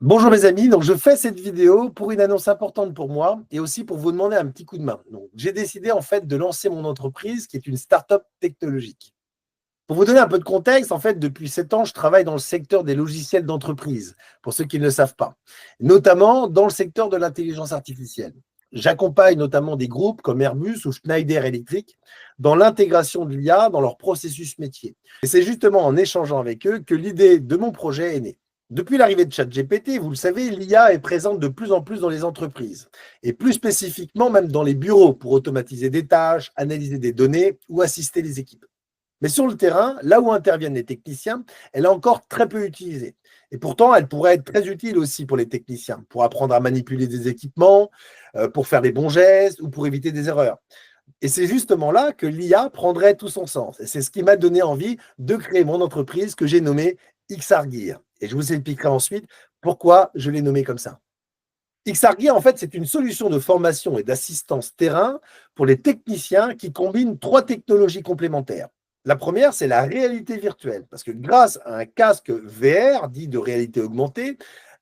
Bonjour mes amis, donc je fais cette vidéo pour une annonce importante pour moi et aussi pour vous demander un petit coup de main. Donc, j'ai décidé en fait de lancer mon entreprise qui est une start-up technologique. Pour vous donner un peu de contexte, en fait, depuis 7 ans, je travaille dans le secteur des logiciels d'entreprise, pour ceux qui ne le savent pas, notamment dans le secteur de l'intelligence artificielle. J'accompagne notamment des groupes comme Airbus ou Schneider Electric dans l'intégration de l'IA dans leur processus métier. Et c'est justement en échangeant avec eux que l'idée de mon projet est née. Depuis l'arrivée de ChatGPT, vous le savez, l'IA est présente de plus en plus dans les entreprises, et plus spécifiquement même dans les bureaux pour automatiser des tâches, analyser des données ou assister les équipes. Mais sur le terrain, là où interviennent les techniciens, elle est encore très peu utilisée. Et pourtant, elle pourrait être très utile aussi pour les techniciens, pour apprendre à manipuler des équipements, pour faire les bons gestes ou pour éviter des erreurs. Et c'est justement là que l'IA prendrait tout son sens. Et c'est ce qui m'a donné envie de créer mon entreprise que j'ai nommée XR Gear. Et je vous expliquerai ensuite pourquoi je l'ai nommée comme ça. XR Gear, en fait, c'est une solution de formation et d'assistance terrain pour les techniciens qui combine trois technologies complémentaires. La première, c'est la réalité virtuelle, parce que grâce à un casque VR, dit de réalité augmentée,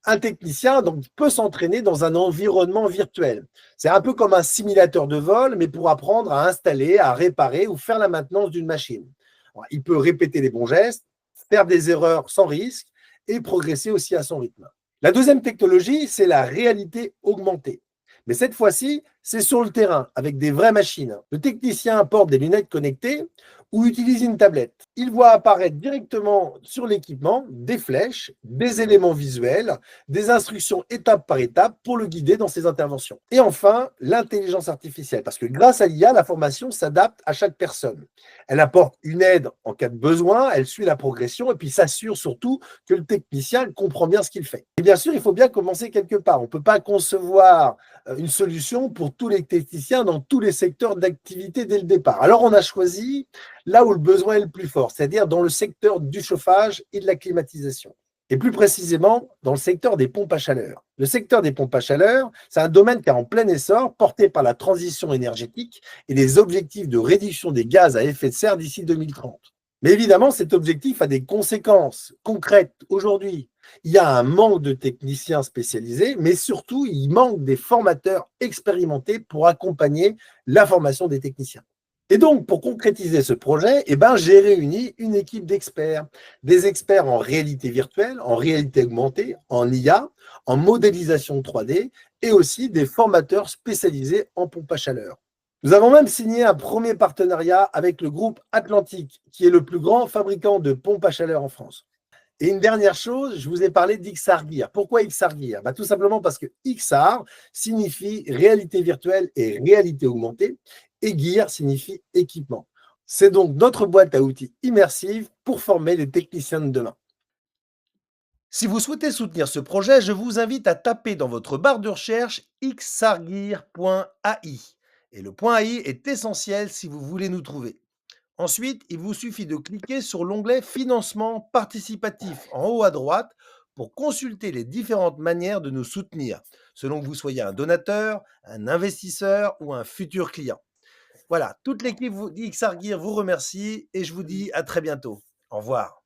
un technicien donc, peut s'entraîner dans un environnement virtuel. C'est un peu comme un simulateur de vol, mais pour apprendre à installer, à réparer ou faire la maintenance d'une machine. Alors, il peut répéter les bons gestes, faire des erreurs sans risque et progresser aussi à son rythme. La deuxième technologie, c'est la réalité augmentée. Mais cette fois-ci, c'est sur le terrain, avec des vraies machines. Le technicien porte des lunettes connectées ou utilise une tablette. Il voit apparaître directement sur l'équipement des flèches, des éléments visuels, des instructions étape par étape pour le guider dans ses interventions. Et enfin, l'intelligence artificielle, parce que grâce à l'IA, la formation s'adapte à chaque personne. Elle apporte une aide en cas de besoin, elle suit la progression et puis s'assure surtout que le technicien comprend bien ce qu'il fait. Et bien sûr, il faut bien commencer quelque part. On ne peut pas concevoir une solution pour tous les techniciens dans tous les secteurs d'activité dès le départ. Alors, on a choisi là où le besoin est le plus fort, c'est-à-dire dans le secteur du chauffage et de la climatisation. Et plus précisément, dans le secteur des pompes à chaleur. Le secteur des pompes à chaleur, c'est un domaine qui est en plein essor, porté par la transition énergétique et les objectifs de réduction des gaz à effet de serre d'ici 2030. Mais évidemment, cet objectif a des conséquences concrètes aujourd'hui. Il y a un manque de techniciens spécialisés, mais surtout, il manque des formateurs expérimentés pour accompagner la formation des techniciens. Et donc, pour concrétiser ce projet, j'ai réuni une équipe d'experts, des experts en réalité virtuelle, en réalité augmentée, en IA, en modélisation 3D et aussi des formateurs spécialisés en pompe à chaleur. Nous avons même signé un premier partenariat avec le groupe Atlantique, qui est le plus grand fabricant de pompes à chaleur en France. Et une dernière chose, je vous ai parlé d'XR Gear. Pourquoi XR Gear? Tout simplement parce que XR signifie réalité virtuelle et réalité augmentée, et Gear signifie équipement. C'est donc notre boîte à outils immersive pour former les techniciens de demain. Si vous souhaitez soutenir ce projet, je vous invite à taper dans votre barre de recherche xargear.ai. Et le .ai est essentiel si vous voulez nous trouver. Ensuite, il vous suffit de cliquer sur l'onglet Financement participatif en haut à droite pour consulter les différentes manières de nous soutenir, selon que vous soyez un donateur, un investisseur ou un futur client. Voilà, toute l'équipe d'XR Gear vous remercie et je vous dis à très bientôt. Au revoir.